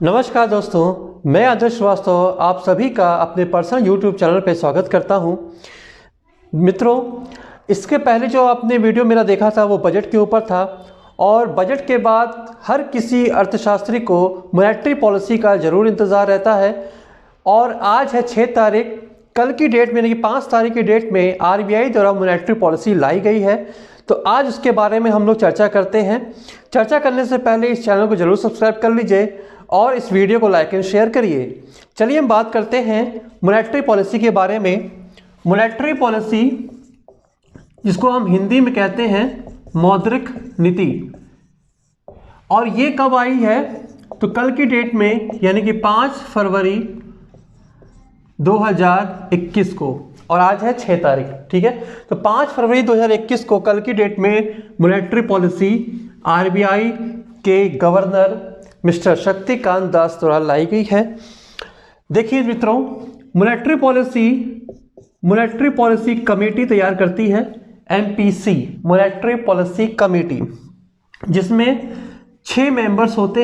नमस्कार दोस्तों, मैं आदर्श श्रीवास्तव आप सभी का अपने पर्सनल यूट्यूब चैनल पे स्वागत करता हूं। मित्रों, इसके पहले जो आपने वीडियो मेरा देखा था वो बजट के ऊपर था और बजट के बाद हर किसी अर्थशास्त्री को मॉनेटरी पॉलिसी का ज़रूर इंतज़ार रहता है। और आज है 6 तारीख, कल की डेट में यानी कि 5 तारीख की डेट में आरबीआई द्वारा मॉनेटरी पॉलिसी लाई गई है। तो आज उसके बारे में हम लोग चर्चा करते हैं। चर्चा करने से पहले इस चैनल को ज़रूर सब्सक्राइब कर लीजिए और इस वीडियो को लाइक एंड शेयर करिए। चलिए हम बात करते हैं मॉनेटरी पॉलिसी के बारे में। मॉनेटरी पॉलिसी, जिसको हम हिंदी में कहते हैं मौद्रिक नीति, और ये कब आई है तो कल की डेट में यानी कि 5 फरवरी 2021 को, और आज है 6 तारीख। ठीक है, तो 5 फरवरी 2021 को कल की डेट में मॉनेटरी पॉलिसी आरबीआई के गवर्नर मिस्टर शक्तिकांत दास द्वारा लाई गई है। देखिए मित्रों, मॉनेटरी पॉलिसी कमेटी तैयार करती है, एमपीसी मॉनेटरी पॉलिसी कमेटी, जिसमें 6 मेंबर्स होते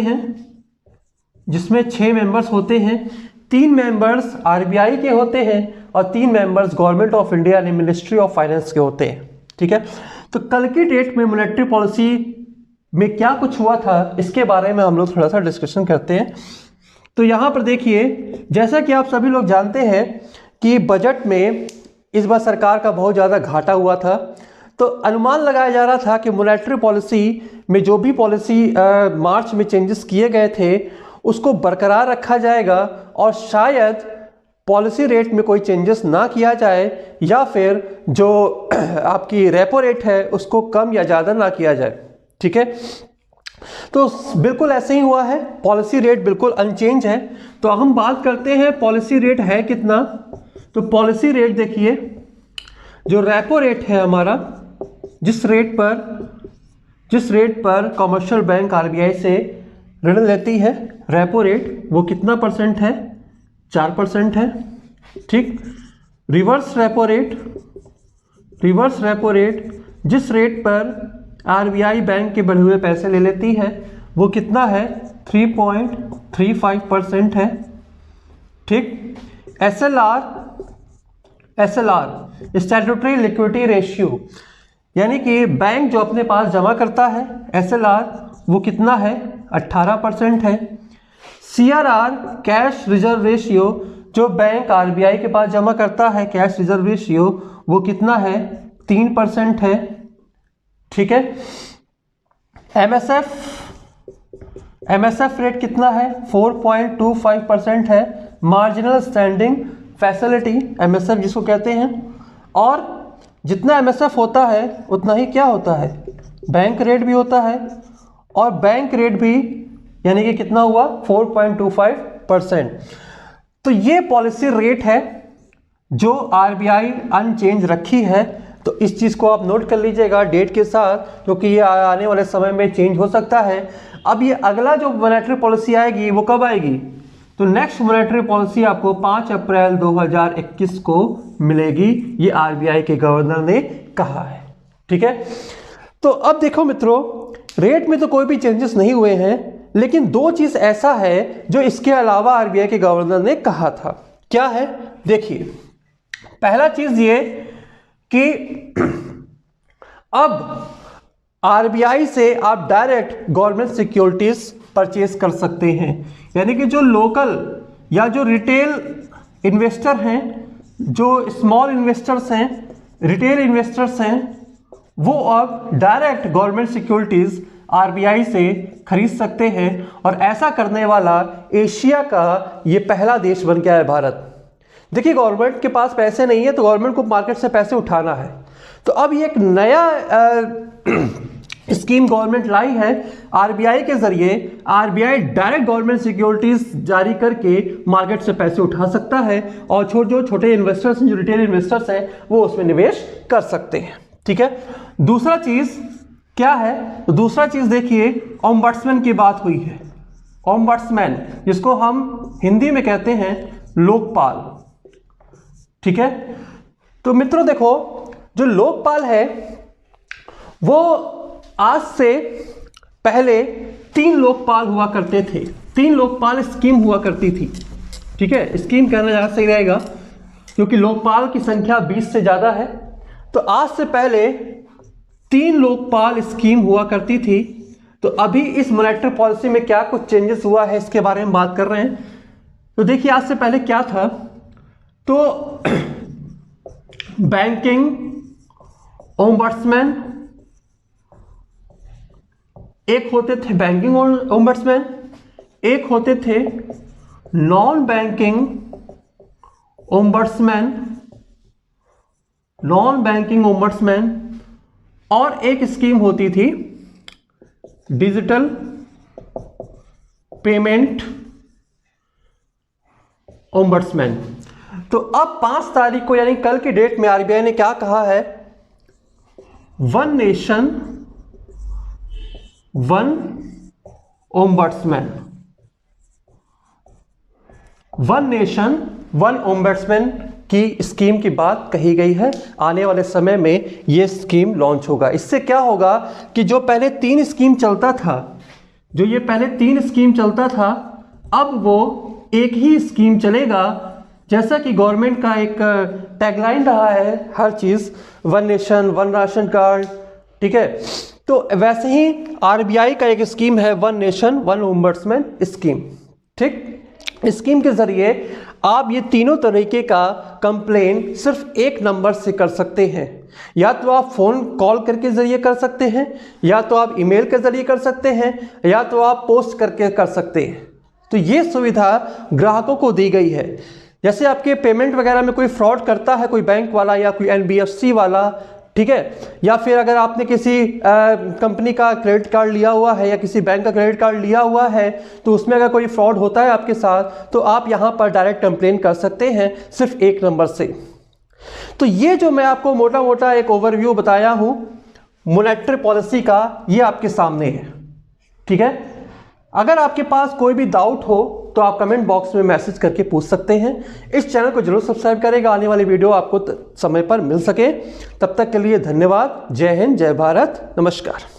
हैं। 3 मेंबर्स आरबीआई के होते हैं और 3 मेंबर्स गवर्नमेंट ऑफ इंडिया यानी मिनिस्ट्री ऑफ फाइनेंस के होते हैं। ठीक है, तो कल की डेट में मॉनेटरी पॉलिसी में क्या कुछ हुआ था इसके बारे में हम लोग थोड़ा सा डिस्कशन करते हैं। तो यहाँ पर देखिए, जैसा कि आप सभी लोग जानते हैं कि बजट में इस बार सरकार का बहुत ज़्यादा घाटा हुआ था। तो अनुमान लगाया जा रहा था कि मॉनेटरी पॉलिसी में जो भी पॉलिसी मार्च में चेंजेस किए गए थे उसको बरकरार रखा जाएगा और शायद पॉलिसी रेट में कोई चेंजेस ना किया जाए, या फिर जो आपकी रेपो रेट है उसको कम या ज़्यादा ना किया जाए। ठीक है, तो बिल्कुल ऐसे ही हुआ है, पॉलिसी रेट बिल्कुल अनचेंज है। तो हम बात करते हैं पॉलिसी रेट है कितना। तो पॉलिसी रेट देखिए, जो रेपो रेट है हमारा, जिस रेट पर कमर्शियल बैंक आरबीआई से ऋण लेती है, रेपो रेट वो कितना परसेंट है? 4% है। ठीक, रिवर्स रेपो रेट जिस रेट पर आरबीआई बैंक के बढ़े हुए पैसे ले लेती है वो कितना है? 3.35% है। ठीक, एसएलआर स्टैट्यूटरी लिक्विडिटी रेशियो, यानी कि बैंक जो अपने पास जमा करता है एसएलआर वो कितना है? 18% है। सीआरआर कैश रिजर्व रेशियो, जो बैंक आरबीआई के पास जमा करता है कैश रिजर्व रेशियो वो कितना है? 3% है। ठीक है, एमएसएफ रेट कितना है? 4.25% है। मार्जिनल स्टैंडिंग फैसिलिटी, एमएसएफ जिसको कहते हैं, और जितना एमएसएफ होता है उतना ही क्या होता है? बैंक रेट भी होता है, और बैंक रेट भी यानी कि कितना हुआ? 4.25%। तो ये पॉलिसी रेट है जो आरबीआई अनचेंज रखी है। तो इस चीज़ को आप नोट कर लीजिएगा डेट के साथ, क्योंकि ये आने वाले समय में चेंज हो सकता है। अब ये अगला जो मॉनेटरी पॉलिसी आएगी वो कब आएगी? तो नेक्स्ट मॉनेटरी पॉलिसी आपको 5 अप्रैल 2021 को मिलेगी, ये आरबीआई के गवर्नर ने कहा है। ठीक है, तो अब देखो मित्रों, रेट में तो कोई भी चेंजेस नहीं हुए हैं, लेकिन 2 चीज़ ऐसा है जो इसके अलावा आरबीआई के गवर्नर ने कहा था। क्या है? देखिए, पहला चीज़ ये कि अब आरबीआई से आप डायरेक्ट गवर्नमेंट सिक्योरिटीज परचेज कर सकते हैं, यानी कि जो लोकल या जो रिटेल इन्वेस्टर हैं, जो स्मॉल इन्वेस्टर्स हैं, रिटेल इन्वेस्टर्स हैं, वो अब डायरेक्ट गवर्नमेंट सिक्योरिटीज आरबीआई से खरीद सकते हैं। और ऐसा करने वाला एशिया का ये पहला देश बन गया है भारत। देखिए, गवर्नमेंट के पास पैसे नहीं है तो गवर्नमेंट को मार्केट से पैसे उठाना है। तो अब ये एक नया स्कीम गवर्नमेंट लाई है आरबीआई के जरिए। आरबीआई डायरेक्ट गवर्नमेंट सिक्योरिटीज जारी करके मार्केट से पैसे उठा सकता है, और जो छोटे इन्वेस्टर्स हैं, जो रिटेल इन्वेस्टर्स हैं, वो उसमें निवेश कर सकते हैं। ठीक है, दूसरा चीज क्या है? तो दूसरा चीज देखिए, ओम्बड्समैन की बात हुई है। ओम्बड्समैन, जिसको हम हिंदी में कहते हैं लोकपाल। ठीक है, तो मित्रों देखो, जो लोकपाल है वो आज से पहले 3 लोकपाल हुआ करते थे। 3 लोकपाल स्कीम हुआ करती थी। ठीक है, स्कीम कहना ज़्यादा सही रहेगा क्योंकि लोकपाल की संख्या 20 से ज़्यादा है। तो आज से पहले 3 लोकपाल स्कीम हुआ करती थी। तो अभी इस मॉनेटरी पॉलिसी में क्या कुछ चेंजेस हुआ है इसके बारे में बात कर रहे हैं। तो देखिए आज से पहले क्या था, तो बैंकिंग ओम्बड्समैन एक होते थे, बैंकिंग ओम्बड्समैन एक होते थे, non banking ombudsman, non banking ombudsman, और एक स्कीम होती थी डिजिटल पेमेंट ओम्बड्समैन। तो अब 5 तारीख को यानी कल की डेट में आरबीआई ने क्या कहा है, one nation one ombudsman, one nation one ombudsman की स्कीम की बात कही गई है। आने वाले समय में यह स्कीम लॉन्च होगा। इससे क्या होगा कि जो पहले 3 स्कीम चलता था, जो ये पहले 3 स्कीम चलता था, अब वो एक ही स्कीम चलेगा। जैसा कि गवर्नमेंट का एक टैगलाइन रहा है हर चीज़, one nation one ration card, ठीक है, तो वैसे ही आरबीआई का एक स्कीम है one nation one ombudsman scheme. ठीक, स्कीम के जरिए आप ये तीनों तरीके का कंप्लेन सिर्फ एक नंबर से कर सकते हैं। या तो आप फ़ोन कॉल करके ज़रिए कर सकते हैं, या तो आप ईमेल के ज़रिए कर सकते हैं, या तो आप पोस्ट करके कर सकते हैं। तो ये सुविधा ग्राहकों को दी गई है। जैसे आपके पेमेंट वगैरह में कोई फ्रॉड करता है, कोई बैंक वाला या कोई एनबीएफसी वाला, ठीक है, या फिर अगर आपने किसी कंपनी का क्रेडिट कार्ड लिया हुआ है या किसी बैंक का क्रेडिट कार्ड लिया हुआ है, तो उसमें अगर कोई फ्रॉड होता है आपके साथ, तो आप यहाँ पर डायरेक्ट कंप्लेन कर सकते हैं सिर्फ एक नंबर से। तो ये जो मैं आपको मोटा मोटा एक ओवरव्यू बताया हूँ मॉनेटरी पॉलिसी का, ये आपके सामने है। ठीक है, अगर आपके पास कोई भी डाउट हो तो आप कमेंट बॉक्स में मैसेज करके पूछ सकते हैं। इस चैनल को जरूर सब्सक्राइब करेगा, आने वाली वीडियो आपको समय पर मिल सके। तब तक के लिए धन्यवाद। जय हिंद, जय भारत, नमस्कार।